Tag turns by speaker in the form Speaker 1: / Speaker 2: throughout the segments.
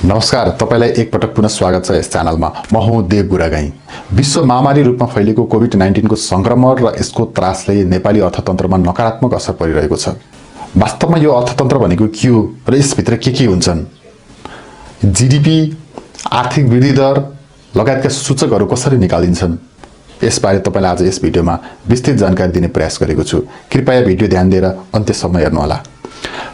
Speaker 1: नमस्कार, तपाईलाई एकपटक पुनः स्वागत छ यस च्यानलमा। म हुँ देव गुरागाई। विश्व महामारी रूपमा फैलेको कोभिड-19 को संक्रमण र यसको त्रासले नेपाली अर्थतन्त्रमा नकारात्मक असर परिरहेको छ। वास्तवमा यो अर्थतन्त्र भनेको के हो र यसभित्र के हुन्छन्? जीडीपी, आर्थिक वृद्धि दर लगायतका सूचकहरू कसरी निकालिन्छन्? यसबारे तपाईलाई आज यस भिडियोमा विस्तृत जानकारी दिने प्रयास गरेको छु। कृपया भिडियो ध्यान दिएर अन्त्यसम्म हेर्नुहोला।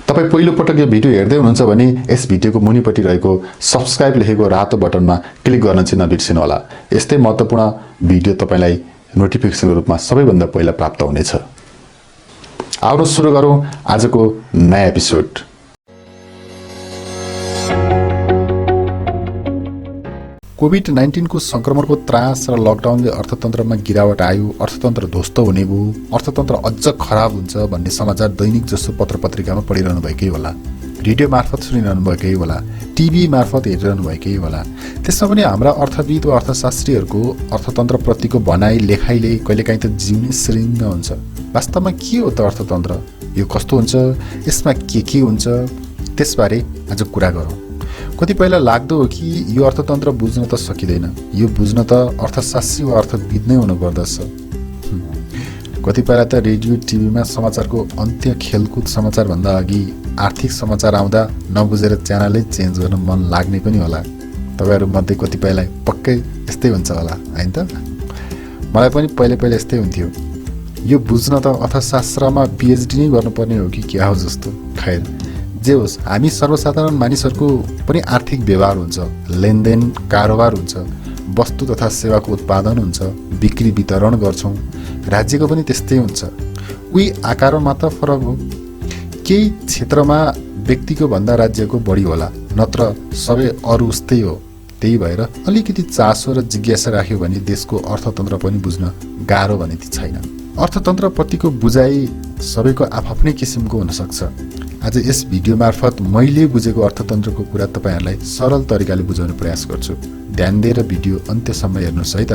Speaker 1: तपाई पहिलो पटक यो भिडियो हेर्दै हुनुहुन्छ भने यस भिडियोको मुनिपट्टि रहेको सब्स्क्राइब लेखेको रातो बटनमा क्लिक गर्न चाहिँ नबिर्सिनु होला। यस्तै महत्त्वपूर्ण भिडियो तपाईलाई नोटिफिकेसनको रूपमा सबैभन्दा पहिला प्राप्त हुनेछ। आउनुहोस् सुरु गरौँ आजको नयाँ एपिसोड। कोभिड-19 को संक्रमणको त्रास र लकडाउनले अर्थतन्त्रमा गिरावट आयो, अर्थतन्त्र ध्वस्त हुने भयो, अर्थतन्त्र अझ खराब हुन्छ भन्ने समाचार दैनिक जसो पत्रपत्रिकामा पढिरहनु भएकै होला, रेडियो मार्फत सुनिरहनु भएकै होला, टिभी मार्फत हेरिरहनु भएकै होला। त्यसमा पनि हाम्रा अर्थविद वा अर्थशास्त्रीहरूको अर्थतन्त्रप्रतिको भनाइ लेखाइले कहिलेकाहीँ त जिउने श्रृङ्ग हुन्छ। वास्तवमा के हो त अर्थतन्त्र? यो कस्तो हुन्छ? यसमा के हुन्छ? त्यसबारे आज कुरा गरौँ। कतिपयलाई लाग्दो हो कि यो अर्थतन्त्र बुझ्न त सकिँदैन, यो बुझ्न त अर्थशास्त्री वा अर्थविद नै हुनुपर्दछ। कतिपयलाई त रेडियो टिभीमा समाचारको अन्त्य खेलकुद समाचारभन्दा अघि आर्थिक समाचार आउँदा नबुझेर च्यानलै चेन्ज गर्न मन लाग्ने पनि होला। तपाईँहरूमध्ये कतिपयलाई पक्कै यस्तै हुन्छ होला, होइन त? मलाई पनि पहिले यस्तै हुन्थ्यो। यो बुझ्न त अर्थशास्त्रमा पिएचडी नै गर्नुपर्ने हो कि क्या हो जस्तो। खैर जे होस्, हामी सर्वसाधारण मानिसहरूको पनि आर्थिक व्यवहार हुन्छ, लेनदेन कारोबार हुन्छ, वस्तु तथा सेवाको उत्पादन हुन्छ, बिक्री वितरण गर्छौँ। राज्यको पनि त्यस्तै हुन्छ। उही आकारमा त फरक हो। केही क्षेत्रमा व्यक्तिको भन्दा राज्यको बढी होला, नत्र सबै अरू उस्तै हो। त्यही भएर अलिकति चासो र जिज्ञासा राख्यो भने देशको अर्थतन्त्र पनि बुझ्न गाह्रो भने ती छैन। अर्थतन्त्रप्रतिको बुझाइ सबैको आफ्नै किसिमको हुनसक्छ। आज यस भिडियो मार्फत मैले बुझेको अर्थतन्त्रको कुरा तपाईहरूलाई सरल तरिकाले बुझाउने प्रयास गर्छु। ध्यान दिएर भिडियो अन्त्यसम्म हेर्नुहोस् है त।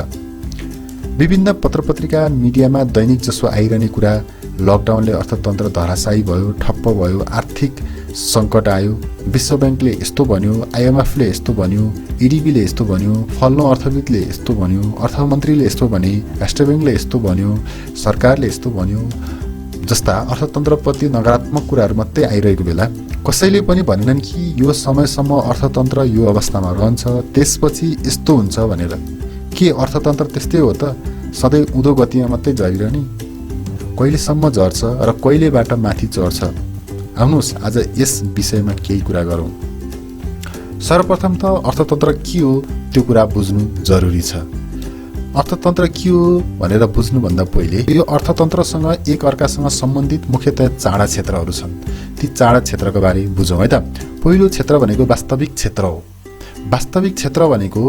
Speaker 1: विभिन्न पत्रपत्रिका मिडियामा दैनिक जसो आइरहने कुरा, लकडाउनले अर्थतन्त्र धराशायी भयो, ठप्प भयो, आर्थिक सङ्कट आयो, विश्व ब्याङ्कले यस्तो भन्यो, आइएमएफले यस्तो भन्यो, इडिबीले यस्तो भन्यो, फल्लो अर्थविदले यस्तो भन्यो, अर्थमन्त्रीले यस्तो भने, राष्ट्र ब्याङ्कले यस्तो भन्यो, सरकारले यस्तो भन्यो जस्ता अर्थतन्त्रप्रति नकारात्मक कुराहरू मात्रै आइरहेको बेला कसैले पनि भनेनन् कि यो समयसम्म अर्थतन्त्र यो अवस्थामा रहन्छ, त्यसपछि यस्तो हुन्छ भनेर। के अर्थतन्त्र त्यस्तै हो त? सधैँ उँधो गतिमा मात्रै झरिरहने? कहिलेसम्म झर्छ र कहिलेबाट माथि चढ्छ? आउनुहोस् आज यस विषयमा केही कुरा गरौँ। सर्वप्रथम त अर्थतन्त्र के हो त्यो कुरा बुझ्नु जरुरी छ। अर्थतन्त्र के हो भनेर बुझ्नुभन्दा पहिले यो अर्थतन्त्रसँग एक अर्कासँग सम्बन्धित मुख्यतया चाडा क्षेत्रहरू छन्। ती चाडा क्षेत्रको बारे बुझौँ है त। पहिलो क्षेत्र भनेको वास्तविक क्षेत्र हो। वास्तविक क्षेत्र भनेको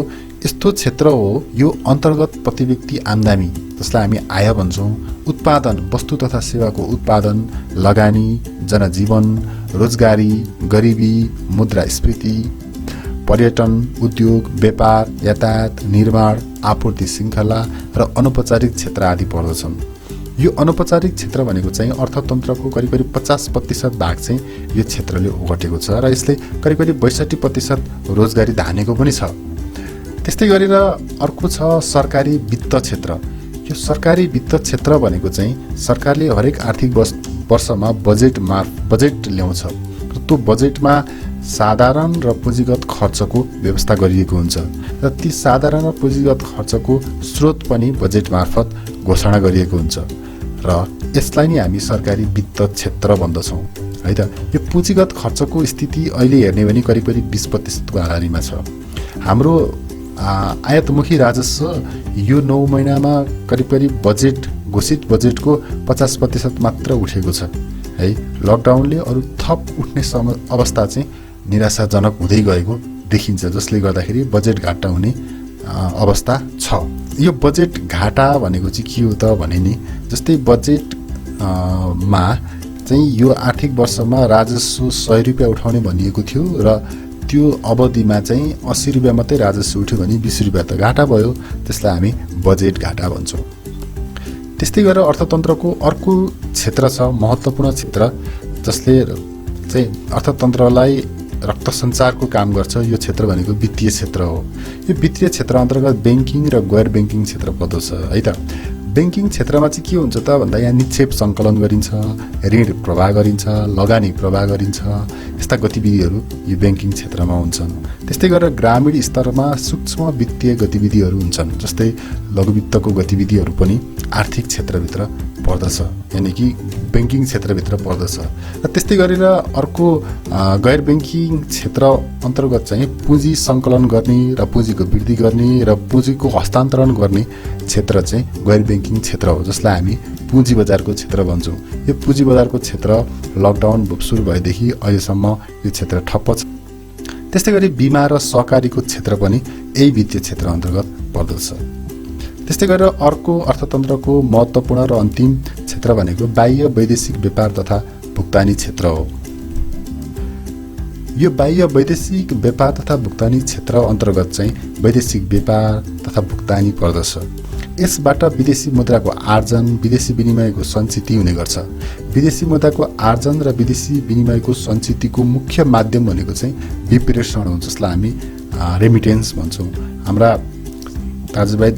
Speaker 1: यस्तो क्षेत्र हो, यो अन्तर्गत प्रति व्यक्ति आम्दानी, जसलाई हामी आय भन्छौँ, उत्पादन, वस्तु तथा सेवाको उत्पादन, लगानी, जनजीवन, रोजगारी, गरिबी, मुद्रास्फीति, पर्यटन, उद्योग, व्यापार, यातायात, निर्माण, आपूर्ति श्रृङ्खला र अनौपचारिक क्षेत्र आदि पर्दछन्। यो अनौपचारिक क्षेत्र भनेको चाहिँ अर्थतन्त्रको करिब 50% भाग चाहिँ यो क्षेत्रले ओगटेको छ र यसले करिब 62% रोजगारी धानेको पनि छ। त्यस्तै गरेर अर्को छ सरकारी वित्त क्षेत्र। यो सरकारी वित्त क्षेत्र भनेको चाहिँ सरकारले हरेक आर्थिक वर्षमा बजेट ल्याउँछ र त्यो बजेटमा साधारण र पुँजीगत खर्चको व्यवस्था गरिएको हुन्छ र ती साधारण र पुँजीगत खर्चको स्रोत पनि बजेट मार्फत घोषणा गरिएको हुन्छ र यसलाई नै हामी सरकारी वित्त क्षेत्र भन्दछौँ है त। यो पुँजीगत खर्चको स्थिति अहिले हेर्ने भने करिब 20% को हाराहारीमा छ। हाम्रो आयातमुखी राजस्व यो 9 महिनामा करिब घोषित बजेटको 50% मात्र उठेको छ है। लकडाउनले अरू थप उठ्ने अवस्था चाहिँ निराशाजनक हुँदै गएको देखिन्छ, जसले गर्दाखेरि बजेट घाटा हुने अवस्था छ। यो बजेट घाटा भनेको चाहिँ के हो त भने नि, जस्तै बजेटमा चाहिँ यो आर्थिक वर्षमा राजस्व 100 रुपियाँ उठाउने भनिएको थियो र त्यो अवधिमा चाहिँ 80 रुपियाँ मात्रै राजस्व उठ्यो भने 20 रुपियाँ त घाटा भयो। त्यसलाई हामी बजेट घाटा भन्छौँ। त्यस्तै गरेर अर्थतन्त्रको अर्को क्षेत्र छ, महत्त्वपूर्ण क्षेत्र, जसले चाहिँ अर्थतन्त्रलाई रक्त सञ्चारको काम गर्छ यो क्षेत्र भनेको वित्तीय क्षेत्र हो। यो वित्तीय क्षेत्र अन्तर्गत बैंकिङ र गैर बैंकिङ क्षेत्र पर्दछ है त। बैंकिङ क्षेत्रमा चाहिँ के हुन्छ त भन्दा यहाँ निक्षेप सङ्कलन गरिन्छ, ऋण प्रवाह गरिन्छ, लगानी प्रवाह गरिन्छ, यस्ता गतिविधिहरू यो बैंकिङ क्षेत्रमा हुन्छन्। त्यस्तै गरेर ग्रामीण स्तरमा सूक्ष्म वित्तीय गतिविधिहरू हुन्छन्, जस्तै लघु वित्तको गतिविधिहरू पनि आर्थिक क्षेत्रभित्र पर्दछ, यानि कि बैंकिङ क्षेत्रभित्र पर्दछ। र त्यस्तै गरेर अर्को गैर बैंकिङ क्षेत्र अन्तर्गत चाहिँ पुँजी सङ्कलन गर्ने र पुँजीको वृद्धि गर्ने र पुँजीको हस्तान्तरण गर्ने क्षेत्र चाहिँ गैर बैंकिङ क्षेत्र हो, जसलाई हामी पुँजी बजारको क्षेत्र भन्छौँ। यो पुँजी बजारको क्षेत्र लकडाउन सुरु भएदेखि अहिलेसम्म यो क्षेत्र ठप्प छ। त्यस्तै गरी बिमा र सहकारीको क्षेत्र पनि यही वित्तीय क्षेत्र अन्तर्गत पर्दछ। त्यस्तै गरेर अर्को अर्थतन्त्रको महत्त्वपूर्ण र अन्तिम क्षेत्र भनेको बाह्य वैदेशिक व्यापार तथा भुक्तानी क्षेत्र हो। यो बाह्य वैदेशिक व्यापार तथा भुक्तानी क्षेत्र अन्तर्गत चाहिँ वैदेशिक व्यापार तथा भुक्तानी पर्दछ। यसबाट विदेशी मुद्राको आर्जन, विदेशी विनिमयको सञ्चिति हुने गर्छ। विदेशी मुद्राको आर्जन र विदेशी विनिमयको सञ्चितिको मुख्य माध्यम भनेको चाहिँ विप्रेषण हो, जसलाई हामी रेमिटेन्स भन्छौँ। हाम्रा दाजुभाइ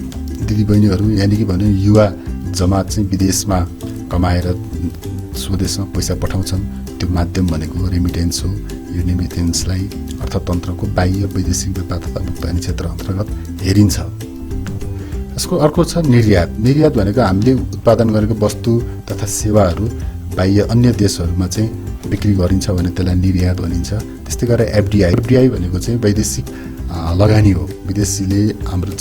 Speaker 1: दिदीबहिनीहरू यानि कि भन्यो युवा जमात चाहिँ विदेशमा कमाएर स्वदेशमा पैसा पठाउँछन्, त्यो माध्यम भनेको रेमिटेन्स हो। यो रेमिटेन्सलाई अर्थतन्त्रको बाह्य वैदेशिक व्यापार तथा भुक्तानी क्षेत्र अन्तर्गत हेरिन्छ। यसको अर्को छ निर्यात। निर्यात भनेको हामीले उत्पादन गरेको वस्तु तथा सेवाहरू बाह्य अन्य देशहरूमा चाहिँ बिक्री गरिन्छ भने त्यसलाई निर्यात भनिन्छ। त्यस्तै गरेर एफडिआई। एफडिआई भनेको चाहिँ वैदेशिक लगानी हो। विदेशीले हाम्रो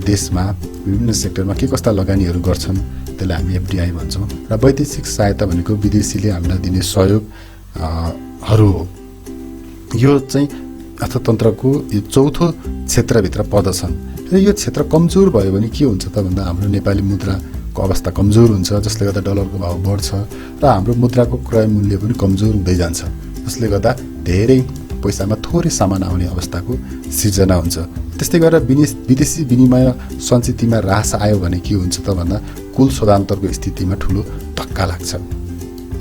Speaker 1: देशमा विभिन्न सेक्टरमा के कस्ता लगानीहरू गर्छन् त्यसलाई हामी एफडिआई भन्छौँ। र वैदेशिक सहायता भनेको विदेशीले हामीलाई दिने सहयोगहरू हो। यो चाहिँ अर्थतन्त्रको यो चौथो क्षेत्रभित्र पर्दछन्। र यो क्षेत्र कमजोर भयो भने के हुन्छ त भन्दा हाम्रो नेपाली मुद्राको अवस्था कमजोर हुन्छ, जसले गर्दा डलरको भाव बढ्छ र हाम्रो मुद्राको क्रय मूल्य पनि कमजोर हुँदै जान्छ, जसले गर्दा धेरै पैसामा थोरै सामान आउने अवस्थाको सिर्जना हुन्छ। त्यस्तै गरेर विदेशी विनिमय सञ्चितिमा ह्रास आयो भने के हुन्छ त भन्दा कुल शोधान्तरको स्थितिमा ठुलो धक्का लाग्छ।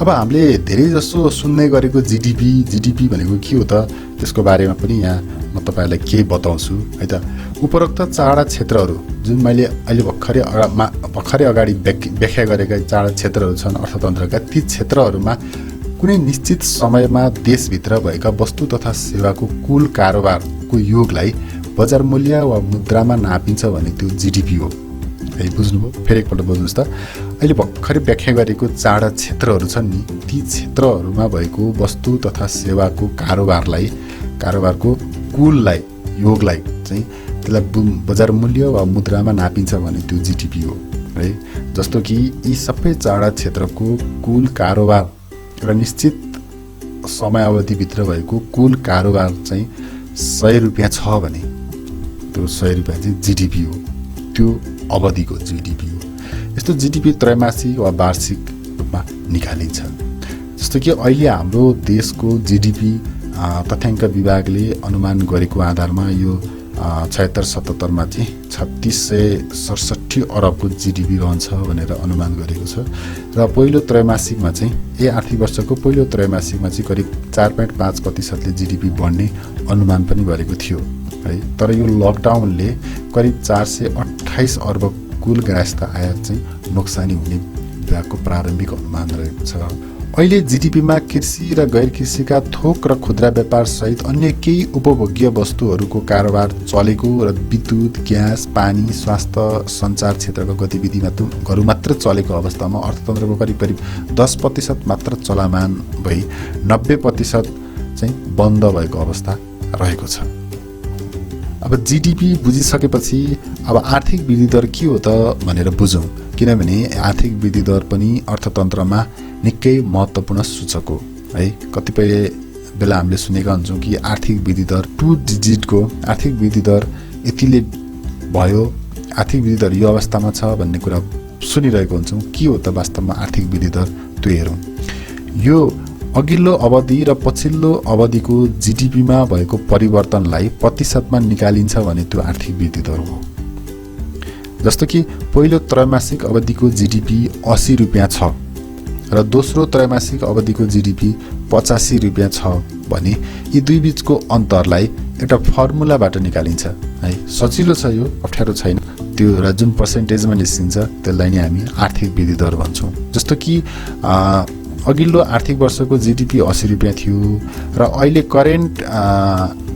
Speaker 1: अब हामीले धेरै जसो सुन्ने गरेको जिडिपी भनेको के हो त, त्यसको बारेमा पनि यहाँ म तपाईँलाई केही बताउँछु है त। उपरोक्त चारवटा क्षेत्रहरू जुन मैले अहिले भर्खरै अगाडि व्याख्या गरेका चारवटा क्षेत्रहरू छन् अर्थतन्त्रका, ती क्षेत्रहरूमा कुनै निश्चित समयमा देशभित्र भएका वस्तु तथा सेवाको कुल कारोबारको योगलाई बजार मूल्य वा मुद्रामा नापिन्छ भने त्यो जिडिपी हो है। बुझ्नुभयो? फेरि एकपल्ट बुझ्नुहोस् त। अहिले भर्खरै व्याख्या गरेको चारवटा क्षेत्रहरू छन् नि, ती क्षेत्रहरूमा भएको वस्तु तथा सेवाको कारोबारको कुललाई योगलाई चाहिँ त्यसलाई बजार मूल्य वा मुद्रामा नापिन्छ भने त्यो जिडिपी हो है। जस्तो कि यी सबै चारवटा क्षेत्रको कुल कारोबार र निश्चित समयावधिभित्र भएको कुल कारोबार चाहिँ 100 रुपियाँ छ भने त्यो 100 रुपियाँ चाहिँ जिडिपी हो, त्यो अवधिको जिडिपी हो। यस्तो जिडिपी त्रैमासिक वा वार्षिक रूपमा निकालिन्छ। जस्तो कि अहिले हाम्रो देशको जिडिपी तथ्याङ्क विभागले अनुमान गरेको आधारमा यो 76-77मा चाहिँ 3667 अरबको जिडिपी रहन्छ भनेर अनुमान गरेको छ। र पहिलो त्रैमासिकमा चाहिँ आर्थिक वर्षको पहिलो त्रैमासिकमा चाहिँ करिब 4.5% जिडिपी बढ्ने अनुमान पनि गरेको थियो है। तर यो लकडाउनले करिब 428 अर्ब कुल ग्राहस्थ आयात चाहिँ नोक्सानी हुने विभागको प्रारम्भिक अनुमान रहेको छ। अहिले जिडिपीमा कृषि र गैर कृषिका थोक र खुद्रा व्यापार सहित अन्य केही उपभोग्य वस्तुहरूको कारोबार चलेको र विद्युत, ग्यास, पानी, स्वास्थ्य, सञ्चार क्षेत्रको गतिविधिहरू मात्र चलेको अवस्थामा अर्थतन्त्रको करिब 10% मात्र चलामान भई 90% चाहिँ बन्द भएको अवस्था रहेको छ। अब जिडिपी बुझिसकेपछि अब आर्थिक वृद्धि दर के हो त भनेर बुझौँ, किनभने आर्थिक वृद्धि दर पनि अर्थतन्त्रमा निकै महत्त्वपूर्ण सूचक हो है। कतिपय बेला हामीले सुनेका हुन्छौँ कि आर्थिक वृद्धि दर 2 डिजिटको आर्थिक वृद्धि दर यतिले भयो, आर्थिक वृद्धि दर यो अवस्थामा छ भन्ने कुरा सुनिरहेको हुन्छौँ। के हो त वास्तवमा आर्थिक वृद्धि दर त्यो हेरौँ। यो अघिल्लो अवधि र पछिल्लो अवधिको जिडिपीमा भएको परिवर्तनलाई प्रतिशतमा निकालिन्छ भने त्यो आर्थिक वृद्धि दर हो। जस्तो कि पहिलो त्रैमासिक अवधिको जिडिपी 80 रुपियाँ छ र दोस्रो त्रैमासिक अवधिको जीडीपी 85 रुपियाँ छ भने यी दुई बीचको अन्तरलाई एउटा फर्मुलाबाट निकालिन्छ है। सजिलो छ यो, अप्ठ्यारो छैन। त्यो र जुन पर्सेन्टेजमा निस्किन्छ त्यसलाई नै हामी आर्थिक वृद्धि दर भन्छौँ। जस्तो कि अघिल्लो आर्थिक वर्षको जीडीपी 80 रुपियाँ थियो र अहिले करेन्ट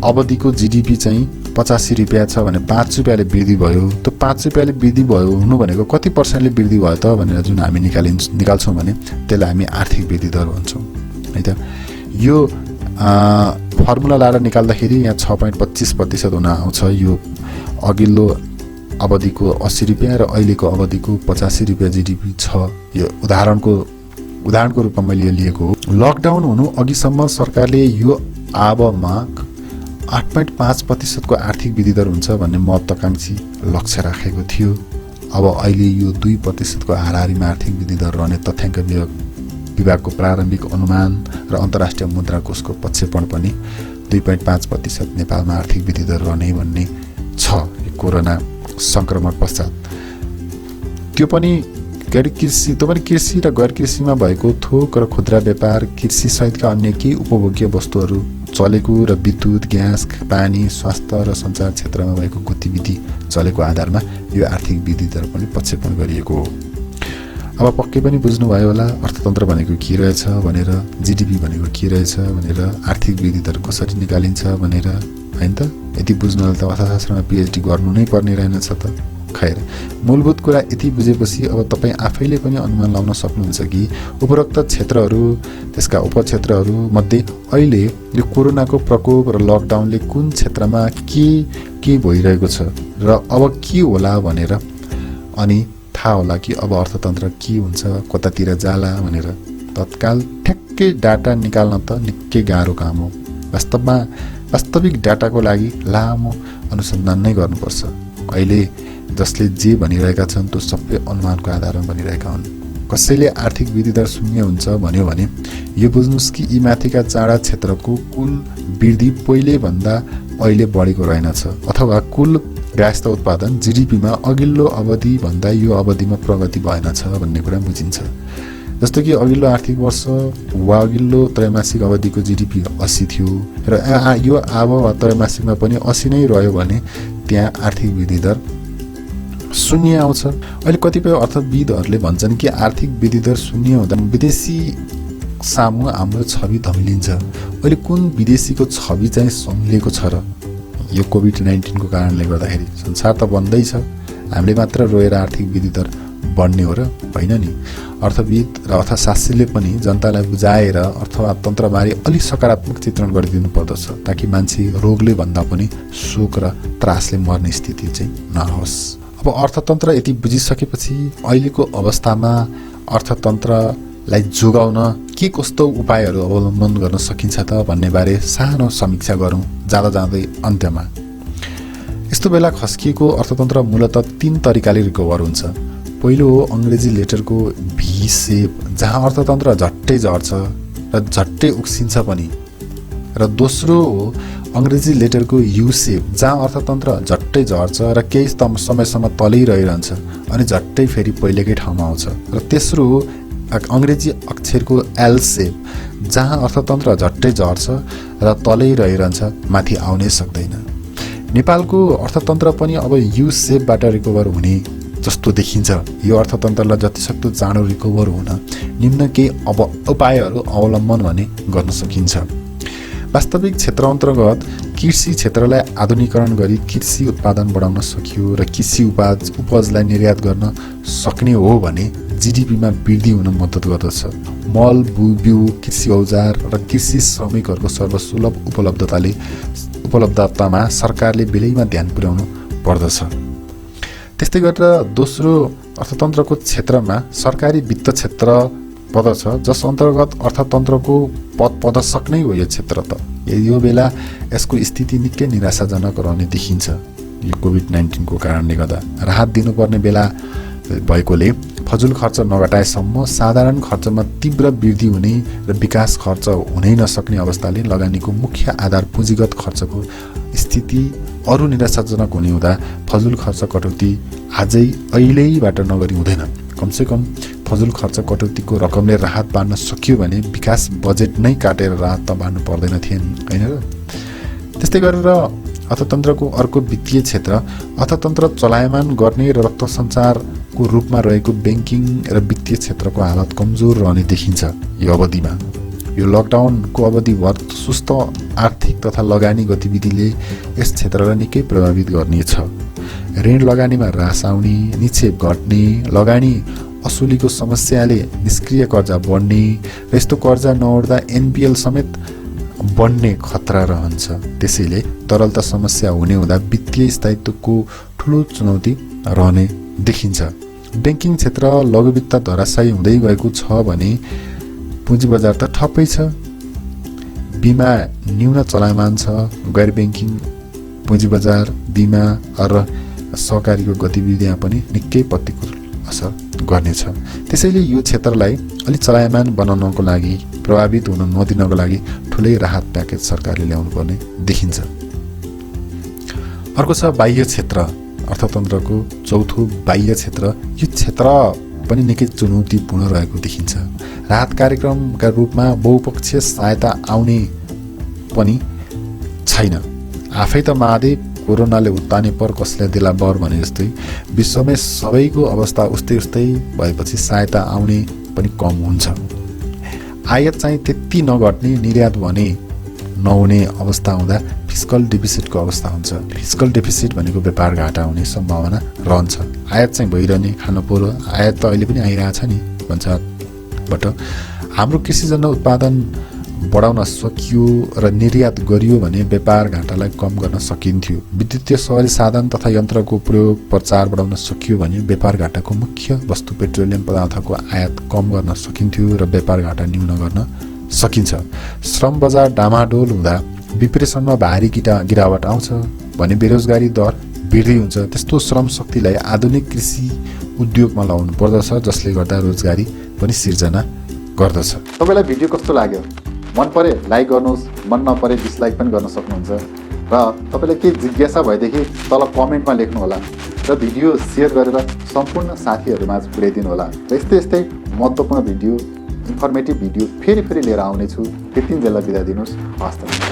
Speaker 1: अवधिको जीडीपी चाहिँ 85 रुपियाँ छ भने 5 रुपियाँले वृद्धि भयो। त्यो 5 रुपियाँले वृद्धि भयो हुनु भनेको कति पर्सेन्टले वृद्धि भयो त भनेर जुन हामी निकाल्छौँ भने त्यसलाई हामी आर्थिक वृद्धि दर भन्छौँ है त। यो फर्मुला लाएर निकाल्दाखेरि यहाँ 6.25% हुन आउँछ। यो अघिल्लो अवधिको 80 रुपियाँ र अहिलेको अवधिको 85 रुपियाँ जीडीपी छ। यो उदाहरणको रूपमा मैले लिएको हो। लकडाउन हुनु अघिसम्म सरकारले यो आबमा 8.5% को आर्थिक वृद्धि दर हुन्छ भन्ने महत्त्वाकांक्षी लक्ष्य राखेको थियो। अब अहिले यो 2% को हाराहारीमा आर्थिक वृद्धि दर रहने तथ्याङ्क विभागको प्रारम्भिक अनुमान र अन्तर्राष्ट्रिय मुद्रा कोषको प्रक्षेपण पनि 2.5% नेपालमा आर्थिक वृद्धि दर रहने भन्ने छ कोरोना संक्रमण पश्चात। त्यो पनि कृषि र गैर कृषिमा भएको थोक र खुद्रा व्यापार, कृषि सहितका अन्य केही उपभोग्य वस्तुहरू चलेको र विद्युत, ग्यास, पानी, स्वास्थ्य र सञ्चार क्षेत्रमा भएको गतिविधि चलेको आधारमा यो आर्थिक वृद्धि दर पनि प्रक्षेपण गरिएको हो। अब पक्कै पनि बुझ्नुभयो होला अर्थतन्त्र भनेको के रहेछ भनेर, जीडीपी भनेको के रहेछ भनेर, आर्थिक वृद्धि दर कसरी निकालिन्छ भनेर, हैन त? यति बुझ्नलाई त अर्थशास्त्रमा पीएचडी गर्नु नै पर्ने रहेनछ त। खैर, मूलभूत कुरा यति बुझेपछि अब तपाईँ आफैले पनि अनुमान लगाउन सक्नुहुन्छ कि उपरोक्त क्षेत्रहरू, त्यसका उपक्षेत्रहरू मध्ये अहिले यो कोरोनाको प्रकोप र लकडाउनले कुन क्षेत्रमा के भइरहेको छ र अब के होला भनेर, अनि थाहा होला कि अब अर्थतन्त्र के हुन्छ, कतातिर जाला भनेर। तत्काल ठ्याक्कै डाटा निकाल्न त निकै गाह्रो काम हो। वास्तविक डाटाको लागि लामो अनुसन्धान नै गर्नुपर्छ। अहिले जसले जे भनिरहेका छन् त्यो सबै अनुमानको आधारमा भनिरहेका हुन्। कसैले आर्थिक वृद्धि दर शून्य हुन्छ भन्यो भने यो बुझ्नुस् कि यी माथिका चाडा क्षेत्रको कुल वृद्धि पहिलेभन्दा अहिले बढेको रहेनछ, अथवा कुल व्यस्त उत्पादन जीडीपीमा अघिल्लो अवधिभन्दा यो अवधिमा प्रगति भएनछ भन्ने कुरा बुझिन्छ। जस्तो कि अघिल्लो आर्थिक वर्ष वा अघिल्लो त्रैमासिक अवधिको जीडीपी 80 थियो र यो अब त्रैमासिकमा पनि 80 नै रह्यो भने त्यहाँ आर्थिक वृद्धि दर शून्य आउँछ। अहिले कतिपय अर्थविदहरूले भन्छन् कि आर्थिक वृद्धि दर शून्य हुँदा विदेशी सामु हाम्रो छवि धमिलिन्छ। अहिले कुन विदेशीको छवि चाहिँ समिलेको छ र? यो कोभिड-19 को कारणले गर्दाखेरि संसार त बन्दैछ, हामीले मात्र रोएर आर्थिक वृद्धि दर बढ्ने हो र? होइन नि। अर्थविद र अर्थशास्त्रीले पनि जनतालाई बुझाएर अर्थतन्त्रबारे अलि सकारात्मक चित्रण गरिदिनु पर्दछ, ताकि मान्छे रोगले भन्दा पनि शोक र त्रासले मर्ने स्थिति चाहिँ नहोस्। अब अर्थतन्त्र यति बुझिसकेपछि अहिलेको अवस्थामा अर्थतन्त्रलाई जोगाउन के कस्तो उपायहरू अवलम्बन गर्न सकिन्छ त भन्ने बारे सानो समीक्षा गरौँ जाँदै अन्त्यमा। यस्तो बेला खस्किएको अर्थतन्त्र मूलतः 3 तरिकाले रिकभर हुन्छ। पहिलो हो अङ्ग्रेजी लेटरको भी सेप, जहाँ अर्थतन्त्र झट्टै झर्छ र झट्टै उक्सिन्छ पनि, र दोस्रो हो अङ्ग्रेजी लेटरको यू सेप, जहाँ अर्थतन्त्र झट्टै झर्छ र केही समयसम्म तलै रहिरहन्छ अनि झट्टै फेरि पहिलेकै ठाउँमा आउँछ, र तेस्रो हो अङ्ग्रेजी अक्षरको एल सेप, जहाँ अर्थतन्त्र झट्टै झर्छ र तलै रहिरहन्छ, माथि आउनै सक्दैन। नेपालको अर्थतन्त्र पनि अब यू सेपबाट रिकभर हुने जस्तो देखिन्छ। यो अर्थतन्त्रलाई जतिसक्दो चाँडो रिकभर हुन निम्न केही उपायहरू अवलम्बन भने गर्न सकिन्छ। वास्तविक क्षेत्र अन्तर्गत कृषि क्षेत्रलाई आधुनिकीकरण गरी कृषि उत्पादन बढाउन सकियो र कृषि उपजलाई निर्यात गर्न सक्ने हो भने जीडीपीमा वृद्धि हुन मद्दत गर्दछ। मल, बिउ, कृषि औजार र कृषि श्रमिकहरूको सर्वसुलभ उपलब्धतामा सरकारले बेलैमा ध्यान पुर्याउनु पर्दछ। त्यस्तै गरेर दोस्रो अर्थतन्त्रको क्षेत्रमा सरकारी वित्त क्षेत्र पर्दछ, जस अन्तर्गत अर्थतन्त्रको पदक नै हो यो क्षेत्र। त यो बेला यसको स्थिति निकै निराशाजनक रहने देखिन्छ। यो कोभिड-19 को कारणले गर्दा राहत दिनुपर्ने बेला भएकोले फजुल खर्च नघटाएसम्म साधारण खर्चमा तीव्र वृद्धि हुने र विकास खर्च हुनै नसक्ने अवस्थाले लगानीको मुख्य आधार पुँजीगत खर्चको स्थिति अरू निराशाजनक हुने हुँदा फजुल खर्च कटौती अहिलेबाट नगरी हुँदैन। कमसेकम फजुल खर्च कटौतीको रकमले राहत बाँड्न सकियो भने विकास बजेट नै काटेर राहत त बाँड्नु पर्दैन थियो हैन र। त्यस्तै गरेर अर्थतन्त्रको अर्को वित्तीय क्षेत्र अर्थतन्त्र चलायमान गर्ने र रक्त सञ्चारको रूपमा रहेको ब्याङ्किङ र वित्तीय क्षेत्रको हालत कमजोर रहने देखिन्छ यो अवधिमा। यो लकडाउनको अवधिभर सुस्त आर्थिक तथा लगानी गतिविधिले यस क्षेत्रलाई निकै प्रभावित गर्नेछ। ऋण लगानीमा ह्रास आउने, निक्षेप घट्ने, लगानी असुलीको समस्याले निष्क्रिय कर्जा बढ्ने र यस्तो कर्जा नउठ्दा एनपिएल समेत बढ्ने खतरा रहन्छ। त्यसैले तरलता समस्या हुने हुँदा वित्तीय स्थायित्वको ठुलो चुनौती रहने देखिन्छ। ब्याङ्किङ क्षेत्र लघुवित्त धराशायी हुँदै गएको छ भने पुँजी बजार त ठप्पै छ। बिमा न्यून चलायमान छ। गैर ब्याङ्किङ पुँजी बजार, बिमा र सहकारीको गतिविधिमा पनि निकै प्रतिकूल असर गर्नेछ। त्यसैले यो क्षेत्रलाई अलि चलायमान बनाउनको लागि, प्रभावित हुन नदिनको लागि ठुलै राहत प्याकेज सरकारले ल्याउनु पर्ने देखिन्छ। अर्को छ बाह्य क्षेत्र, अर्थतन्त्रको चौथो बाह्य क्षेत्र। यो क्षेत्र पनि निकै चुनौतीपूर्ण रहेको देखिन्छ। राहत कार्यक्रमका रूपमा बहुपक्षीय सहायता आउने पनि छैन। आफै त महादेव, कोरोनाले उत्ताने पर कसैलाई देला बर भने जस्तै विश्वमै सबैको अवस्था उस्तै उस्तै भएपछि सहायता आउने पनि कम हुन्छ। आयात चाहिँ त्यति नघट्ने, निर्यात भने नहुने अवस्था हुँदा फिस्कल डेफिसिटको अवस्था हुन्छ। फिस्कल डेफिसिट भनेको व्यापार घाटा हुने सम्भावना रहन्छ। आयात चाहिँ भइरहने, खानु पर्यो, आयात त अहिले पनि आइरहेछ नि भन्साबाट हाम्रो कृषिजन्य उत्पादन बढाउन सकियो र निर्यात गरियो भने व्यापार घाटालाई कम गर्न सकिन्थ्यो। विद्युतीय सवारी साधन तथा यन्त्रको प्रयोग प्रचार बढाउन सकियो भने व्यापार घाटाको मुख्य वस्तु पेट्रोलियम पदार्थको आयात कम गर्न सकिन्थ्यो र व्यापार घाटा न्यून गर्न सकिन्छ। श्रम बजार डामाडोल हुँदा विप्रेसनमा भारी गिरावट आउँछ भने बेरोजगारी दर वृद्धि हुन्छ। त्यस्तो श्रम शक्तिलाई आधुनिक कृषि उद्योगमा लगाउनु पर्दछ, जसले गर्दा रोजगारी पनि सिर्जना गर्दछ। तपाईँलाई भिडियो कस्तो लाग्यो? मन परे लाइक गर्नुहोस्, मन नपरे डिसलाइक पनि गर्न सक्नुहुन्छ। र तपाईँलाई केही जिज्ञासा भएदेखि तल कमेन्टमा लेख्नु होला र भिडियो सेयर गरेर सम्पूर्ण साथीहरूमा पुर्याइदिनु होला। र यस्तै महत्त्वपूर्ण भिडियो, इन्फर्मेटिभ भिडियो फेरि लिएर आउनेछु। त्यतिन्जेल बिदा दिनुहोस्। हस्त।